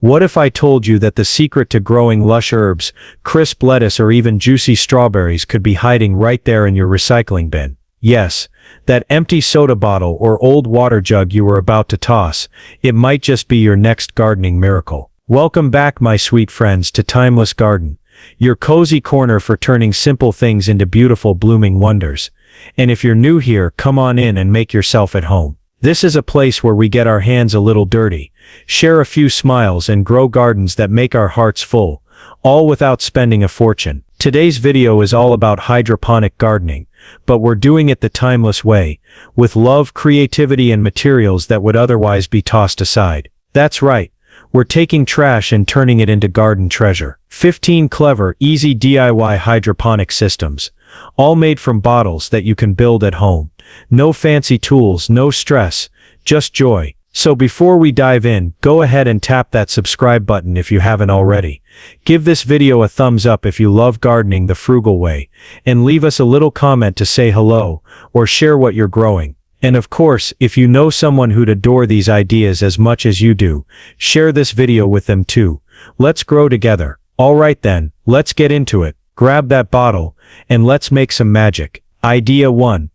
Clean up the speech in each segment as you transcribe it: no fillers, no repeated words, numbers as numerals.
What if I told you that the secret to growing lush herbs, crisp lettuce or even juicy strawberries could be hiding right there in your recycling bin? Yes, that empty soda bottle or old water jug you were about to toss, it might just be your next gardening miracle. Welcome back, my sweet friends, to Timeless Garden, your cozy corner for turning simple things into beautiful blooming wonders. And if you're new here, come on in and make yourself at home. This is a place where we get our hands a little dirty, share a few smiles and grow gardens that make our hearts full, all without spending a fortune. Today's video is all about hydroponic gardening, but we're doing it the timeless way, with love, creativity and materials that would otherwise be tossed aside. That's right, we're taking trash and turning it into garden treasure. 15 clever, easy DIY hydroponic systems, all made from bottles that you can build at home. No fancy tools, no stress, just joy. So before we dive in, go ahead and tap that subscribe button if you haven't already. Give this video a thumbs up if you love gardening the frugal way, and leave us a little comment to say hello, or share what you're growing. And of course, if you know someone who'd adore these ideas as much as you do, share this video with them too. Let's grow together. Alright then, let's get into it. Grab that bottle, and let's make some magic. Idea 1.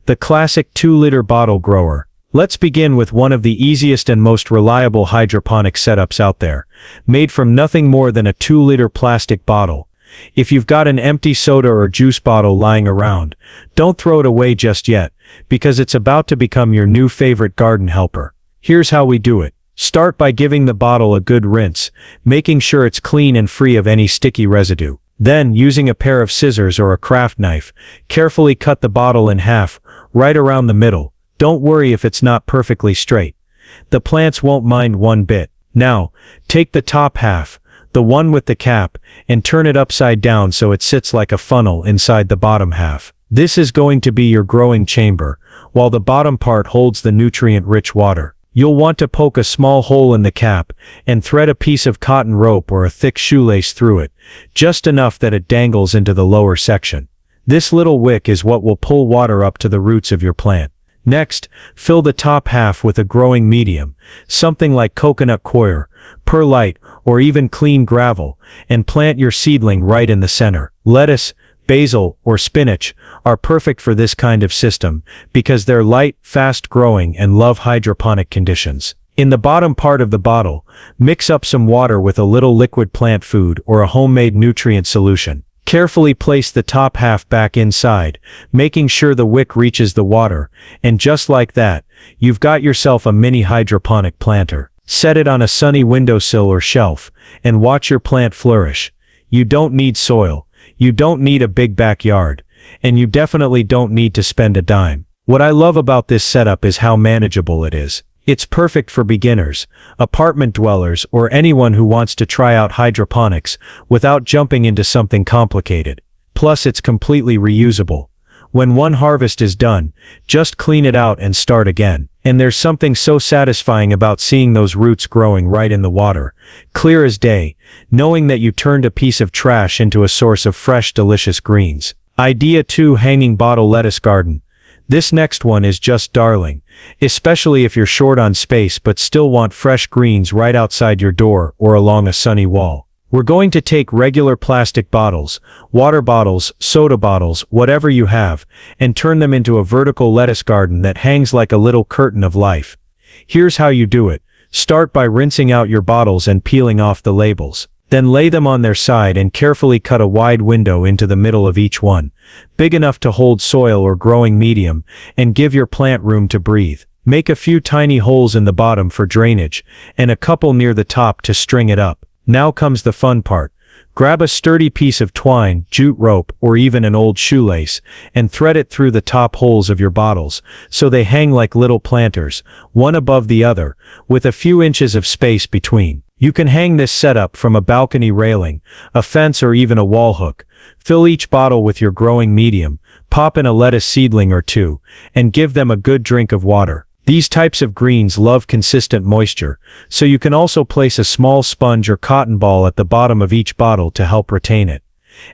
The classic 2-liter bottle grower. Let's begin with one of the easiest and most reliable hydroponic setups out there, made from nothing more than a 2-liter plastic bottle. If you've got an empty soda or juice bottle lying around, don't throw it away just yet, because it's about to become your new favorite garden helper. Here's how we do it. Start by giving the bottle a good rinse, making sure it's clean and free of any sticky residue. Then, using a pair of scissors or a craft knife, carefully cut the bottle in half, right around the middle. Don't worry if it's not perfectly straight. The plants won't mind one bit. Now, take the top half, the one with the cap, and turn it upside down so it sits like a funnel inside the bottom half. This is going to be your growing chamber, while the bottom part holds the nutrient-rich water. You'll want to poke a small hole in the cap, and thread a piece of cotton rope or a thick shoelace through it, just enough that it dangles into the lower section. This little wick is what will pull water up to the roots of your plant. Next, fill the top half with a growing medium, something like coconut coir, perlite, or even clean gravel, and plant your seedling right in the center. Lettuce, basil, or spinach are perfect for this kind of system because they're light, fast-growing, and love hydroponic conditions. In the bottom part of the bottle, mix up some water with a little liquid plant food or a homemade nutrient solution. Carefully place the top half back inside, making sure the wick reaches the water, and just like that, you've got yourself a mini hydroponic planter. Set it on a sunny windowsill or shelf, and watch your plant flourish. You don't need soil, you don't need a big backyard, and you definitely don't need to spend a dime. What I love about this setup is how manageable it is. It's perfect for beginners, apartment dwellers, or anyone who wants to try out hydroponics without jumping into something complicated. Plus, it's completely reusable. When one harvest is done, just clean it out and start again. And there's something so satisfying about seeing those roots growing right in the water, clear as day, knowing that you turned a piece of trash into a source of fresh, delicious greens. Idea 2. Hanging bottle lettuce garden. This next one is just darling, especially if you're short on space but still want fresh greens right outside your door or along a sunny wall. We're going to take regular plastic bottles, water bottles, soda bottles, whatever you have, and turn them into a vertical lettuce garden that hangs like a little curtain of life. Here's how you do it. Start by rinsing out your bottles and peeling off the labels. Then lay them on their side and carefully cut a wide window into the middle of each one, big enough to hold soil or growing medium, and give your plant room to breathe. Make a few tiny holes in the bottom for drainage, and a couple near the top to string it up. Now comes the fun part. Grab a sturdy piece of twine, jute rope, or even an old shoelace, and thread it through the top holes of your bottles, so they hang like little planters, one above the other, with a few inches of space between. You can hang this setup from a balcony railing, a fence, or even a wall hook. Fill each bottle with your growing medium, pop in a lettuce seedling or two, and give them a good drink of water. These types of greens love consistent moisture, so you can also place a small sponge or cotton ball at the bottom of each bottle to help retain it.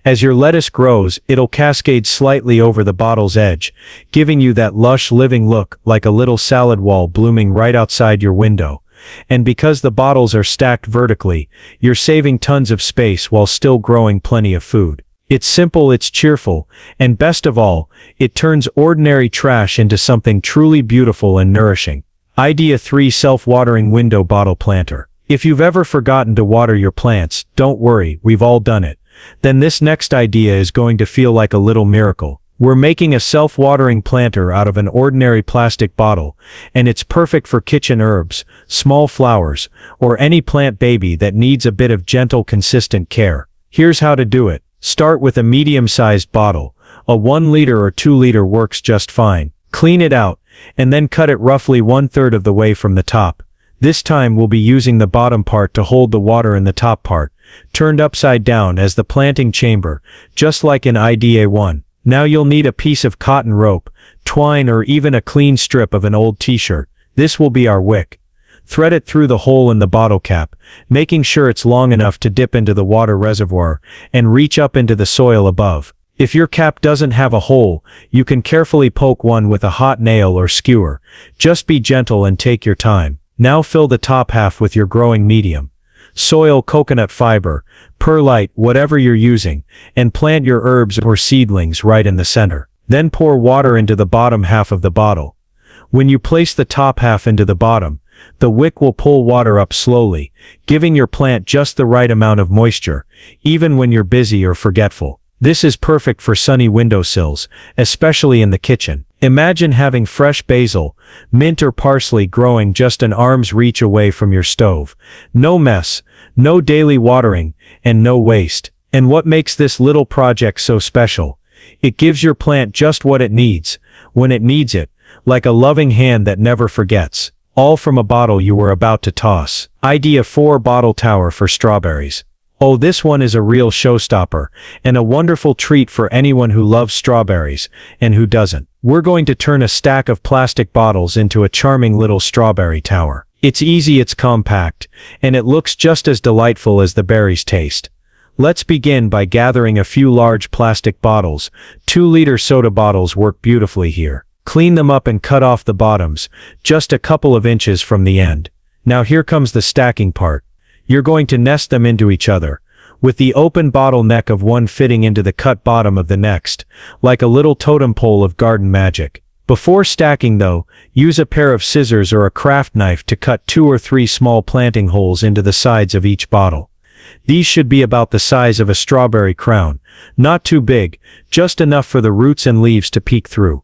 As your lettuce grows, it'll cascade slightly over the bottle's edge, giving you that lush living look like a little salad wall blooming right outside your window. and because the bottles are stacked vertically, you're saving tons of space while still growing plenty of food. It's simple, it's cheerful, and best of all, it turns ordinary trash into something truly beautiful and nourishing. Idea 3: Self-watering window bottle planter. If you've ever forgotten to water your plants, don't worry, we've all done it. Then this next idea is going to feel like a little miracle. We're making a self-watering planter out of an ordinary plastic bottle, and it's perfect for kitchen herbs, small flowers, or any plant baby that needs a bit of gentle, consistent care. Here's how to do it. Start with a medium-sized bottle. A 1 liter or 2 liter works just fine. Clean it out, and then cut it roughly 1/3 of the way from the top. This time we'll be using the bottom part to hold the water in the top part, turned upside down as the planting chamber, just like in Idea 1. Now you'll need a piece of cotton rope, twine, or even a clean strip of an old t-shirt. This will be our wick. Thread it through the hole in the bottle cap, making sure it's long enough to dip into the water reservoir and reach up into the soil above. If your cap doesn't have a hole, you can carefully poke one with a hot nail or skewer. Just be gentle and take your time. Now fill the top half with your growing medium. Soil, coconut fiber, perlite, whatever you're using, and plant your herbs or seedlings right in the center. Then pour water into the bottom half of the bottle. When you place the top half into the bottom, the wick will pull water up slowly, giving your plant just the right amount of moisture, even when you're busy or forgetful. This is perfect for sunny windowsills, especially in the kitchen. Imagine having fresh basil, mint, or parsley growing just an arm's reach away from your stove. No mess, no daily watering, and no waste. And what makes this little project so special? It gives your plant just what it needs, when it needs it, like a loving hand that never forgets. All from a bottle you were about to toss. Idea 4: Bottle tower for strawberries. Oh, this one is a real showstopper, and a wonderful treat for anyone who loves strawberries, and who doesn't. We're going to turn a stack of plastic bottles into a charming little strawberry tower. It's easy, it's compact, and it looks just as delightful as the berries taste. Let's begin by gathering a few large plastic bottles. 2-liter soda bottles work beautifully here. Clean them up and cut off the bottoms, just a couple of inches from the end. Now here comes the stacking part. You're going to nest them into each other, with the open bottle neck of one fitting into the cut bottom of the next, like a little totem pole of garden magic. Before stacking though, use a pair of scissors or a craft knife to cut 2 or 3 small planting holes into the sides of each bottle. These should be about the size of a strawberry crown, not too big, just enough for the roots and leaves to peek through.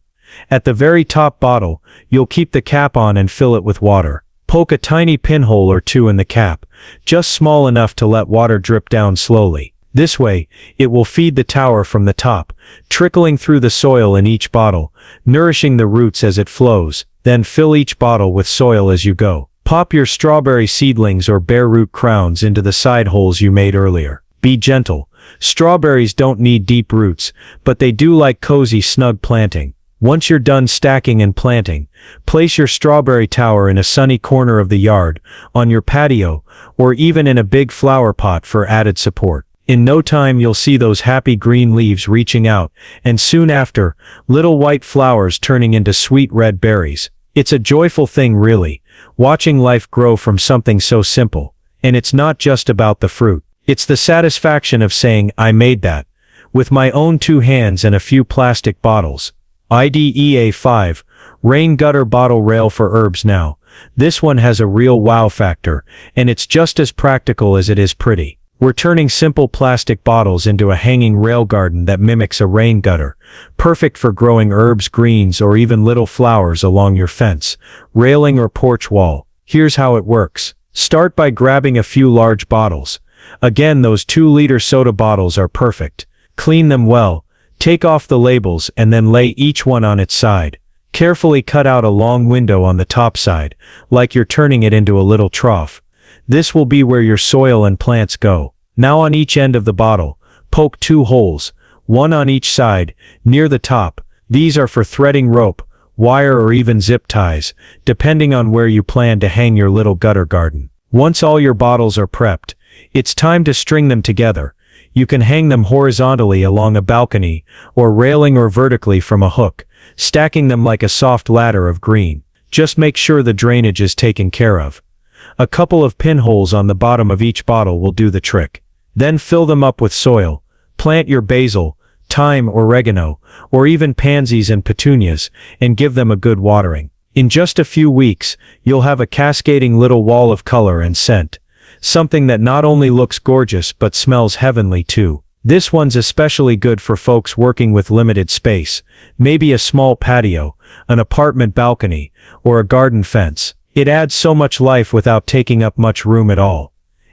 At the very top bottle, you'll keep the cap on and fill it with water. Poke a tiny pinhole or 2 in the cap, just small enough to let water drip down slowly. This way, it will feed the tower from the top, trickling through the soil in each bottle, nourishing the roots as it flows. Then fill each bottle with soil as you go. Pop your strawberry seedlings or bare root crowns into the side holes you made earlier. Be gentle. Strawberries don't need deep roots, but they do like cozy, snug planting. Once you're done stacking and planting, place your strawberry tower in a sunny corner of the yard, on your patio, or even in a big flower pot for added support. In no time you'll see those happy green leaves reaching out, and soon after, little white flowers turning into sweet red berries. It's a joyful thing really, watching life grow from something so simple. And it's not just about the fruit. It's the satisfaction of saying, I made that, with my own 2 hands and a few plastic bottles. Idea 5: Rain gutter bottle rail for herbs. Now, this one has a real wow factor, and it's just as practical as it is pretty. We're turning simple plastic bottles into a hanging rail garden that mimics a rain gutter, perfect for growing herbs, greens, or even little flowers along your fence, railing, or porch wall. Here's how it works. Start by grabbing a few large bottles. Again, those 2-liter soda bottles are perfect. Clean them well. Take off the labels and then lay each one on its side. Carefully cut out a long window on the top side, like you're turning it into a little trough. This will be where your soil and plants go. Now on each end of the bottle, poke 2 holes, one on each side, near the top. These are for threading rope, wire, or even zip ties, depending on where you plan to hang your little gutter garden. Once all your bottles are prepped, it's time to string them together. You can hang them horizontally along a balcony, or railing, or vertically from a hook, stacking them like a soft ladder of green. Just make sure the drainage is taken care of. A couple of pinholes on the bottom of each bottle will do the trick. Then fill them up with soil. Plant your basil, thyme, oregano, or even pansies and petunias, and give them a good watering. In just a few weeks, you'll have a cascading little wall of color and scent. Something that not only looks gorgeous but smells heavenly too. This one's especially good for folks working with limited space, maybe a small patio, an apartment balcony, or a garden fence. It adds so much life without taking up much room at all.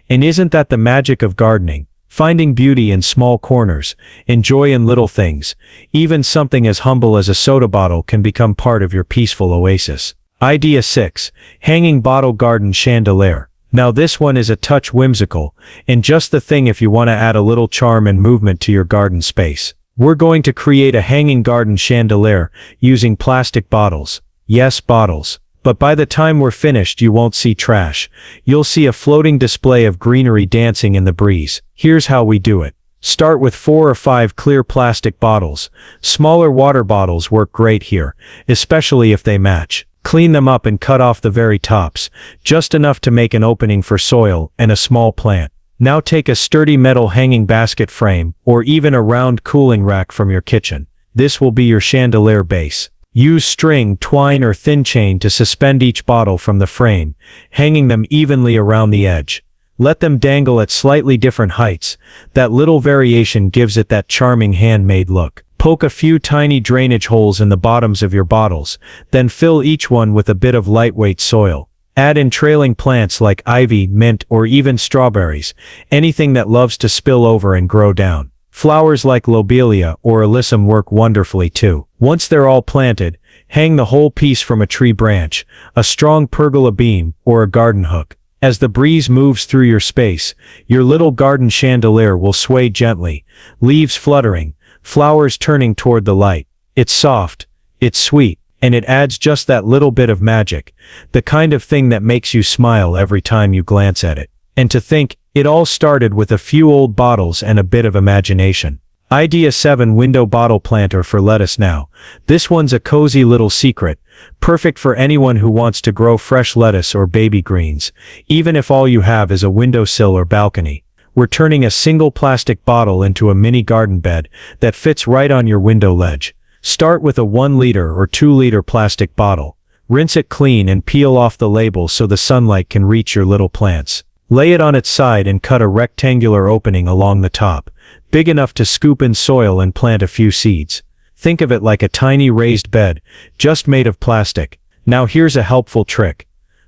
And isn't that the magic of gardening? Finding beauty in small corners, and joy in little things. Even something as humble as a soda bottle can become part of your peaceful oasis. Idea 6. Hanging Bottle Garden Chandelier. Now this one is a touch whimsical, and just the thing if you want to add a little charm and movement to your garden space. We're going to create a hanging garden chandelier using plastic bottles. Yes, bottles. But by the time we're finished you won't see trash. You'll see a floating display of greenery dancing in the breeze. Here's how we do it. Start with 4 or 5 clear plastic bottles. Smaller water bottles work great here, especially if they match. Clean them up and cut off the very tops, just enough to make an opening for soil and a small plant. Now take a sturdy metal hanging basket frame, or even a round cooling rack from your kitchen. This will be your chandelier base. Use string, twine, or thin chain to suspend each bottle from the frame, hanging them evenly around the edge. Let them dangle at slightly different heights. That little variation gives it that charming handmade look. Poke a few tiny drainage holes in the bottoms of your bottles, then fill each one with a bit of lightweight soil. Add in trailing plants like ivy, mint, or even strawberries, anything that loves to spill over and grow down. Flowers like lobelia or alyssum work wonderfully too. Once they're all planted, hang the whole piece from a tree branch, a strong pergola beam, or a garden hook. As the breeze moves through your space, your little garden chandelier will sway gently, leaves fluttering, flowers turning toward the light. It's soft, it's sweet, and it adds just that little bit of magic, the kind of thing that makes you smile every time you glance at it. And to think, it all started with a few old bottles and a bit of imagination. Idea 7. Window bottle planter for lettuce. Now, this one's a cozy little secret, perfect for anyone who wants to grow fresh lettuce or baby greens, even if all you have is a windowsill or balcony. We're turning a single plastic bottle into a mini garden bed that fits right on your window ledge. Start with a 1 liter or 2 liter plastic bottle. Rinse it clean and peel off the label so the sunlight can reach your little plants. Lay it on its side and cut a rectangular opening along the top, big enough to scoop in soil and plant a few seeds. Think of it like a tiny raised bed, just made of plastic. Now here's a helpful trick.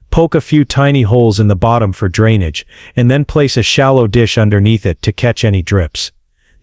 Poke a few tiny holes in the bottom for drainage, and then place a shallow dish underneath it to catch any drips.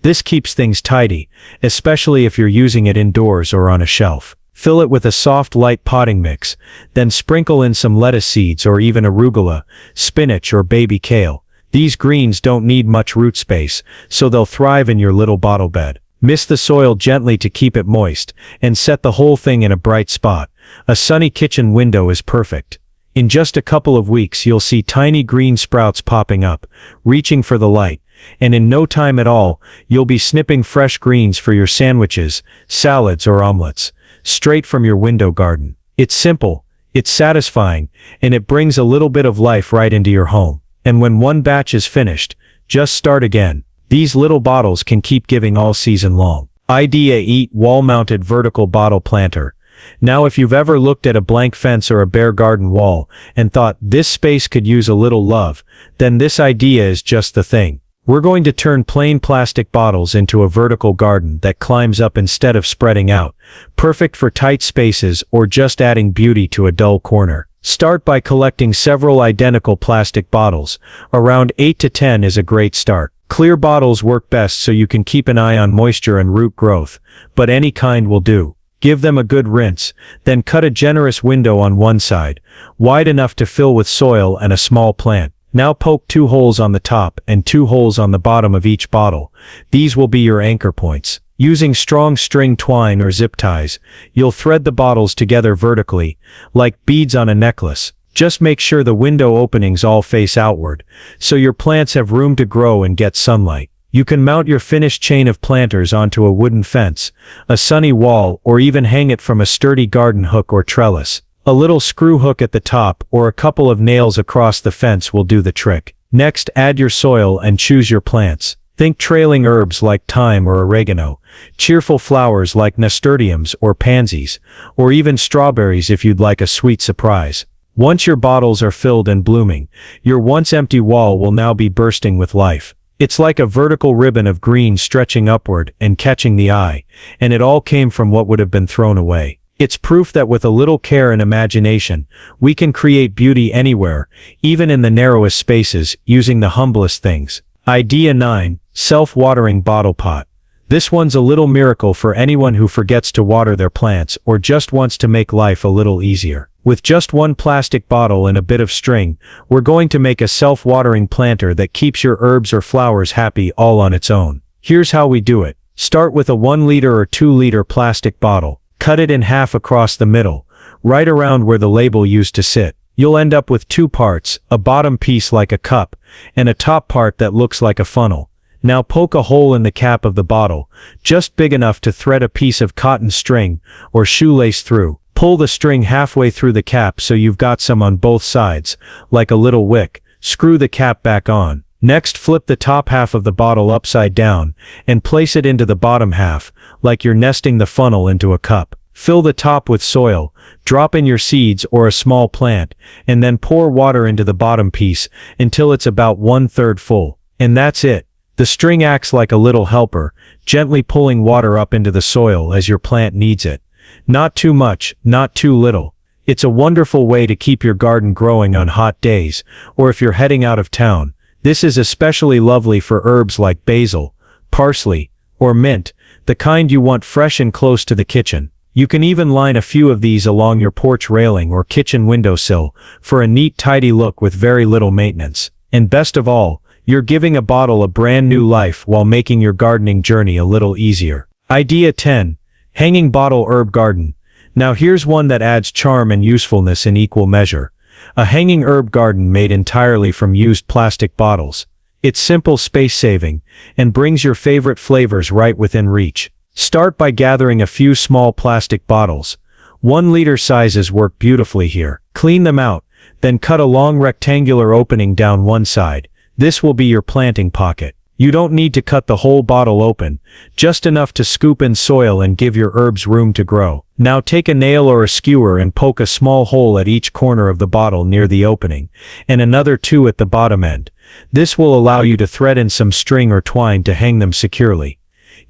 This keeps things tidy, especially if you're using it indoors or on a shelf. Fill it with a soft light potting mix, then sprinkle in some lettuce seeds or even arugula, spinach or baby kale. These greens don't need much root space, so they'll thrive in your little bottle bed. Mist the soil gently to keep it moist, and set the whole thing in a bright spot. A sunny kitchen window is perfect. In just a couple of weeks you'll see tiny green sprouts popping up, reaching for the light, and in no time at all, you'll be snipping fresh greens for your sandwiches, salads or omelets, straight from your window garden. It's simple, it's satisfying, and it brings a little bit of life right into your home. And when one batch is finished, just start again. These little bottles can keep giving all season long. Idea 8. Wall-mounted vertical bottle planter. Now if you've ever looked at a blank fence or a bare garden wall and thought this space could use a little love, then this idea is just the thing. We're going to turn plain plastic bottles into a vertical garden that climbs up instead of spreading out, perfect for tight spaces or just adding beauty to a dull corner. Start by collecting several identical plastic bottles. Around 8 to 10 is a great start. Clear bottles work best so you can keep an eye on moisture and root growth, but any kind will do. Give them a good rinse, then cut a generous window on one side, wide enough to fill with soil and a small plant. Now poke 2 holes on the top and 2 holes on the bottom of each bottle. These will be your anchor points. Using strong string twine or zip ties, you'll thread the bottles together vertically, like beads on a necklace. Just make sure the window openings all face outward, so your plants have room to grow and get sunlight. You can mount your finished chain of planters onto a wooden fence, a sunny wall, or even hang it from a sturdy garden hook or trellis. A little screw hook at the top or a couple of nails across the fence will do the trick. Next, add your soil and choose your plants. Think trailing herbs like thyme or oregano, cheerful flowers like nasturtiums or pansies, or even strawberries if you'd like a sweet surprise. Once your bottles are filled and blooming, your once empty wall will now be bursting with life. It's like a vertical ribbon of green stretching upward and catching the eye, and it all came from what would have been thrown away. It's proof that with a little care and imagination, we can create beauty anywhere, even in the narrowest spaces, using the humblest things. Idea 9. Self-watering bottle pot. This one's a little miracle for anyone who forgets to water their plants or just wants to make life a little easier. With just one plastic bottle and a bit of string, we're going to make a self-watering planter that keeps your herbs or flowers happy all on its own. Here's how we do it. Start with a 1 liter or 2 liter plastic bottle. Cut it in half across the middle, right around where the label used to sit. You'll end up with 2 parts, a bottom piece like a cup, and a top part that looks like a funnel. Now poke a hole in the cap of the bottle, just big enough to thread a piece of cotton string or shoelace through. Pull the string halfway through the cap so you've got some on both sides, like a little wick. Screw the cap back on. Next, flip the top half of the bottle upside down and place it into the bottom half, like you're nesting the funnel into a cup. Fill the top with soil, drop in your seeds or a small plant, and then pour water into the bottom piece until it's about 1/3 full. And that's it. The string acts like a little helper, gently pulling water up into the soil as your plant needs it. Not too much, not too little. It's a wonderful way to keep your garden growing on hot days, or if you're heading out of town. This is especially lovely for herbs like basil, parsley, or mint, the kind you want fresh and close to the kitchen. You can even line a few of these along your porch railing or kitchen windowsill for a neat, tidy look with very little maintenance. And best of all, you're giving a bottle a brand new life while making your gardening journey a little easier. Idea 10. Hanging bottle herb garden. Now here's one that adds charm and usefulness in equal measure. A hanging herb garden made entirely from used plastic bottles. It's simple, space-saving, and brings your favorite flavors right within reach. Start by gathering a few small plastic bottles. 1 liter sizes work beautifully here. Clean them out, then cut a long rectangular opening down one side. This will be your planting pocket. You don't need to cut the whole bottle open, just enough to scoop in soil and give your herbs room to grow. Now take a nail or a skewer and poke a small hole at each corner of the bottle near the opening, and another 2 at the bottom end. This will allow you to thread in some string or twine to hang them securely.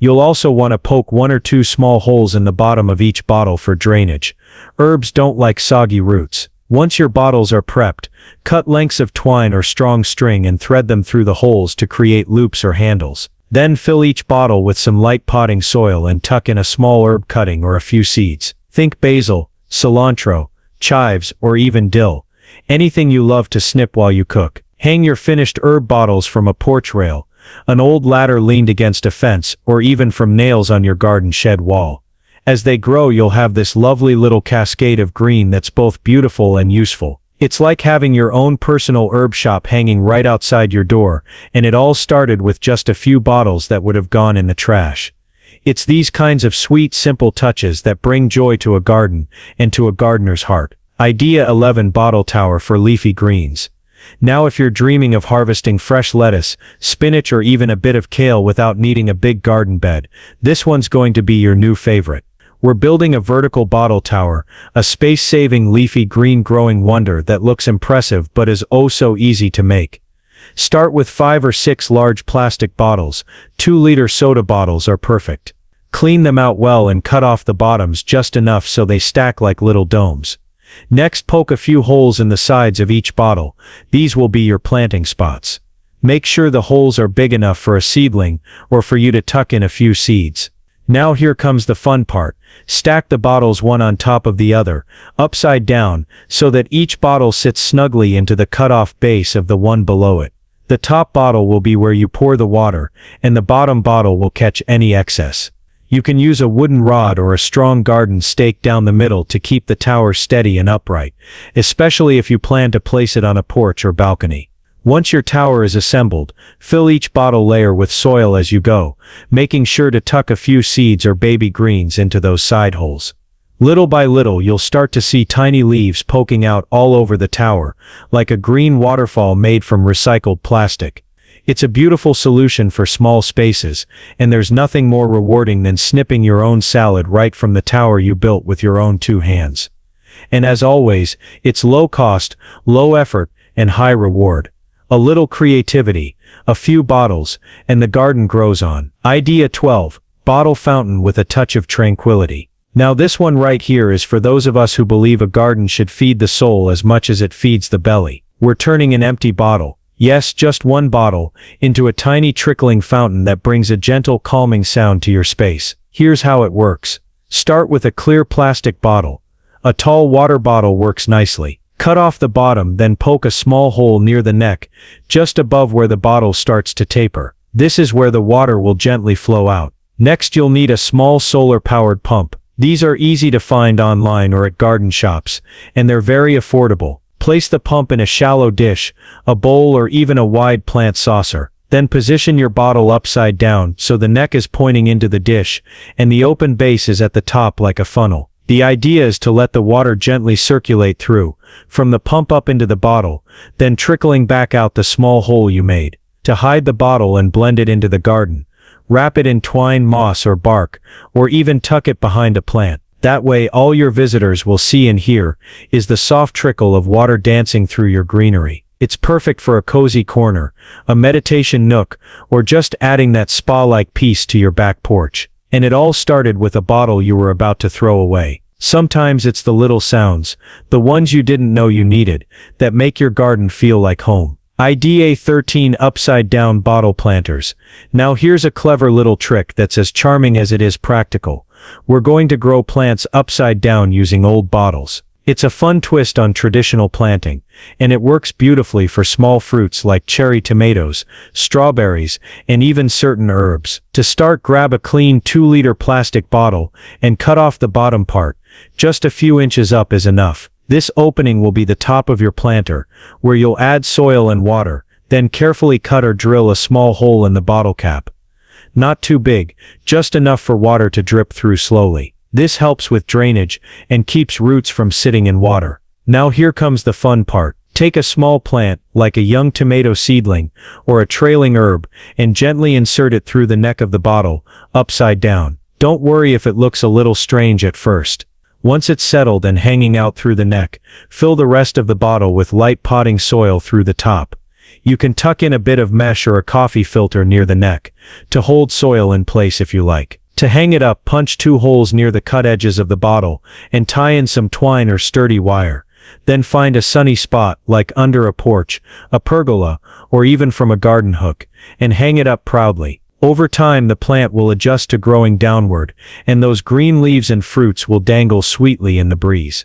You'll also want to poke 1 or 2 small holes in the bottom of each bottle for drainage. Herbs don't like soggy roots. Once your bottles are prepped, cut lengths of twine or strong string and thread them through the holes to create loops or handles. Then fill each bottle with some light potting soil and tuck in a small herb cutting or a few seeds. Think basil, cilantro, chives, or even dill. Anything you love to snip while you cook. Hang your finished herb bottles from a porch rail, an old ladder leaned against a fence, or even from nails on your garden shed wall. As they grow, you'll have this lovely little cascade of green that's both beautiful and useful. It's like having your own personal herb shop hanging right outside your door, and it all started with just a few bottles that would have gone in the trash. It's these kinds of sweet, simple touches that bring joy to a garden and to a gardener's heart. Idea 11. Bottle tower for leafy greens. Now if you're dreaming of harvesting fresh lettuce, spinach, or even a bit of kale without needing a big garden bed, this one's going to be your new favorite. We're building a vertical bottle tower, a space-saving leafy green growing wonder that looks impressive but is oh so easy to make. Start with 5 or 6 large plastic bottles. 2-liter soda bottles are perfect. Clean them out well and cut off the bottoms just enough so they stack like little domes. Next, poke a few holes in the sides of each bottle. These will be your planting spots. Make sure the holes are big enough for a seedling or for you to tuck in a few seeds. Now here comes the fun part. Stack the bottles one on top of the other, upside down, so that each bottle sits snugly into the cut-off base of the one below it. The top bottle will be where you pour the water, and the bottom bottle will catch any excess. You can use a wooden rod or a strong garden stake down the middle to keep the tower steady and upright, especially if you plan to place it on a porch or balcony. Once your tower is assembled, fill each bottle layer with soil as you go, making sure to tuck a few seeds or baby greens into those side holes. Little by little you'll start to see tiny leaves poking out all over the tower, like a green waterfall made from recycled plastic. It's a beautiful solution for small spaces, and there's nothing more rewarding than snipping your own salad right from the tower you built with your own 2 hands. And as always, it's low cost, low effort, and high reward. A little creativity, a few bottles, and the garden grows on. Idea 12. Bottle fountain with a touch of tranquility. Now this one right here is for those of us who believe a garden should feed the soul as much as it feeds the belly. We're turning an empty bottle, yes, just one bottle, into a tiny trickling fountain that brings a gentle calming sound to your space. Here's how it works. Start with a clear plastic bottle. A tall water bottle works nicely. Cut off the bottom, then poke a small hole near the neck, just above where the bottle starts to taper. This is where the water will gently flow out. Next you'll need a small solar-powered pump. These are easy to find online or at garden shops, and they're very affordable. Place the pump in a shallow dish, a bowl, or even a wide plant saucer. Then position your bottle upside down so the neck is pointing into the dish, and the open base is at the top like a funnel. The idea is to let the water gently circulate through, from the pump up into the bottle, then trickling back out the small hole you made. To hide the bottle and blend it into the garden, wrap it in twine, moss, or bark, or even tuck it behind a plant. That way all your visitors will see and hear is the soft trickle of water dancing through your greenery. It's perfect for a cozy corner, a meditation nook, or just adding that spa-like piece to your back porch. And it all started with a bottle you were about to throw away. Sometimes it's the little sounds, the ones you didn't know you needed, that make your garden feel like home. Idea 13. Upside down bottle planters. Now here's a clever little trick that's as charming as it is practical. We're going to grow plants upside down using old bottles. It's a fun twist on traditional planting, and it works beautifully for small fruits like cherry tomatoes, strawberries, and even certain herbs. To start, grab a clean 2-liter plastic bottle and cut off the bottom part. Just a few inches up is enough. This opening will be the top of your planter, where you'll add soil and water, then carefully cut or drill a small hole in the bottle cap. Not too big, just enough for water to drip through slowly. This helps with drainage and keeps roots from sitting in water. Now here comes the fun part. Take a small plant, like a young tomato seedling, or a trailing herb, and gently insert it through the neck of the bottle, upside down. Don't worry if it looks a little strange at first. Once it's settled and hanging out through the neck, fill the rest of the bottle with light potting soil through the top. You can tuck in a bit of mesh or a coffee filter near the neck, to hold soil in place if you like. To hang it up, punch 2 holes near the cut edges of the bottle, and tie in some twine or sturdy wire. Then find a sunny spot, like under a porch, a pergola, or even from a garden hook, and hang it up proudly. Over time the plant will adjust to growing downward, and those green leaves and fruits will dangle sweetly in the breeze.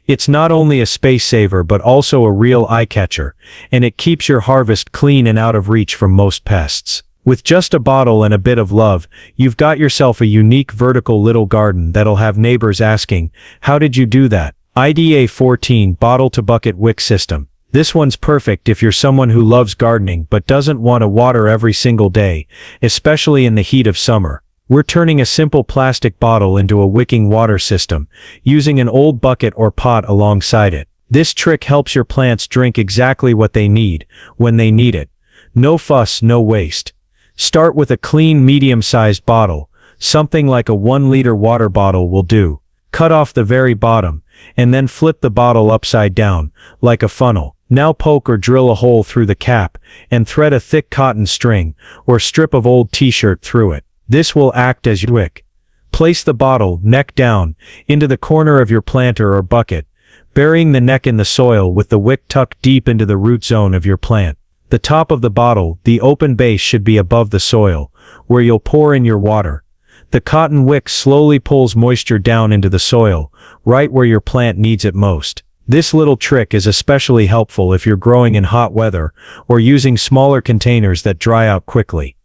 It's not only a space saver but also a real eye-catcher, and it keeps your harvest clean and out of reach from most pests. With just a bottle and a bit of love, you've got yourself a unique vertical little garden that'll have neighbors asking, "How did you do that?" Idea 14. Bottle to bucket wick system. This one's perfect if you're someone who loves gardening but doesn't want to water every single day, especially in the heat of summer. We're turning a simple plastic bottle into a wicking water system, using an old bucket or pot alongside it. This trick helps your plants drink exactly what they need, when they need it. No fuss, no waste. Start with a clean medium-sized bottle, something like a 1-liter water bottle will do. Cut off the very bottom, and then flip the bottle upside down, like a funnel. Now poke or drill a hole through the cap, and thread a thick cotton string, or strip of old t-shirt through it. This will act as your wick. Place the bottle, neck down, into the corner of your planter or bucket, burying the neck in the soil with the wick tucked deep into the root zone of your plant. The top of the bottle, the open base, should be above the soil, where you'll pour in your water. The cotton wick slowly pulls moisture down into the soil, right where your plant needs it most. This little trick is especially helpful if you're growing in hot weather, or using smaller containers that dry out quickly.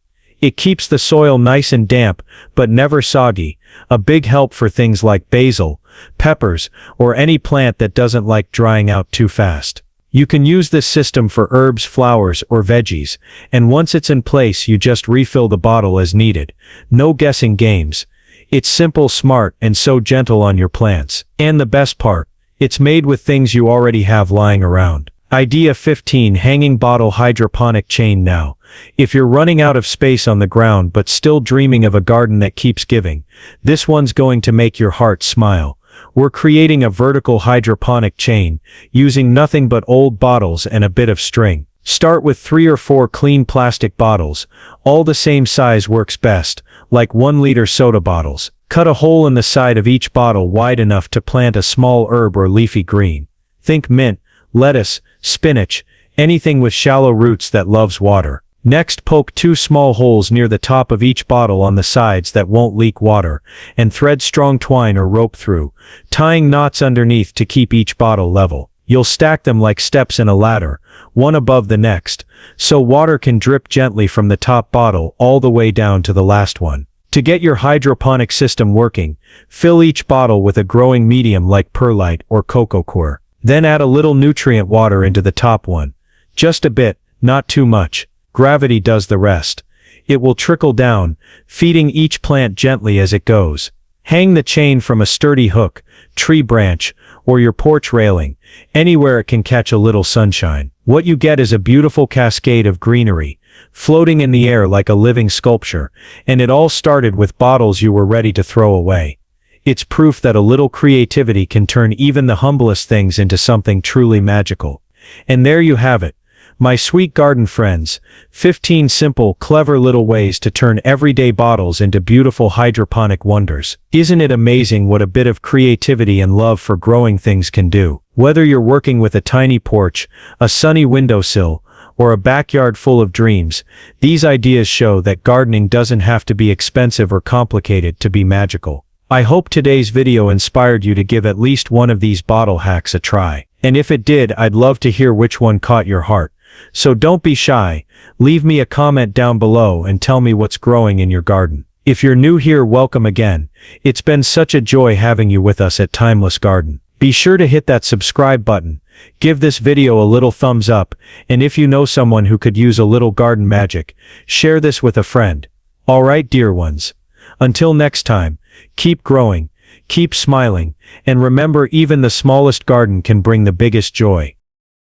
It keeps the soil nice and damp, but never soggy, a big help for things like basil, peppers, or any plant that doesn't like drying out too fast. You can use this system for herbs, flowers, or veggies, and once it's in place you just refill the bottle as needed. No guessing games. It's simple, smart, and so gentle on your plants. And the best part, it's made with things you already have lying around. Idea 15. Hanging bottle hydroponic chain. Now, if you're running out of space on the ground but still dreaming of a garden that keeps giving, this one's going to make your heart smile. We're creating a vertical hydroponic chain, using nothing but old bottles and a bit of string. Start with 3 or 4 clean plastic bottles, all the same size works best, like 1-liter soda bottles. Cut a hole in the side of each bottle wide enough to plant a small herb or leafy green. Think mint, lettuce, spinach, anything with shallow roots that loves water. Next, poke 2 small holes near the top of each bottle on the sides that won't leak water, and thread strong twine or rope through, tying knots underneath to keep each bottle level. You'll stack them like steps in a ladder, one above the next, so water can drip gently from the top bottle all the way down to the last one. To get your hydroponic system working, fill each bottle with a growing medium like perlite or coco coir. Then add a little nutrient water into the top one. Just a bit, not too much. Gravity does the rest. It will trickle down, feeding each plant gently as it goes. Hang the chain from a sturdy hook, tree branch, or your porch railing, anywhere it can catch a little sunshine. What you get is a beautiful cascade of greenery, floating in the air like a living sculpture, and it all started with bottles you were ready to throw away. It's proof that a little creativity can turn even the humblest things into something truly magical. And there you have it, my sweet garden friends, 15 simple, clever little ways to turn everyday bottles into beautiful hydroponic wonders. Isn't it amazing what a bit of creativity and love for growing things can do? Whether you're working with a tiny porch, a sunny windowsill, or a backyard full of dreams, these ideas show that gardening doesn't have to be expensive or complicated to be magical. I hope today's video inspired you to give at least one of these bottle hacks a try. And if it did, I'd love to hear which one caught your heart. So don't be shy, leave me a comment down below and tell me what's growing in your garden. If you're new here, welcome again. It's been such a joy having you with us at Timeless Garden. Be sure to hit that subscribe button, give this video a little thumbs up, and if you know someone who could use a little garden magic, share this with a friend. Alright, dear ones. Until next time, keep growing, keep smiling, and remember, even the smallest garden can bring the biggest joy.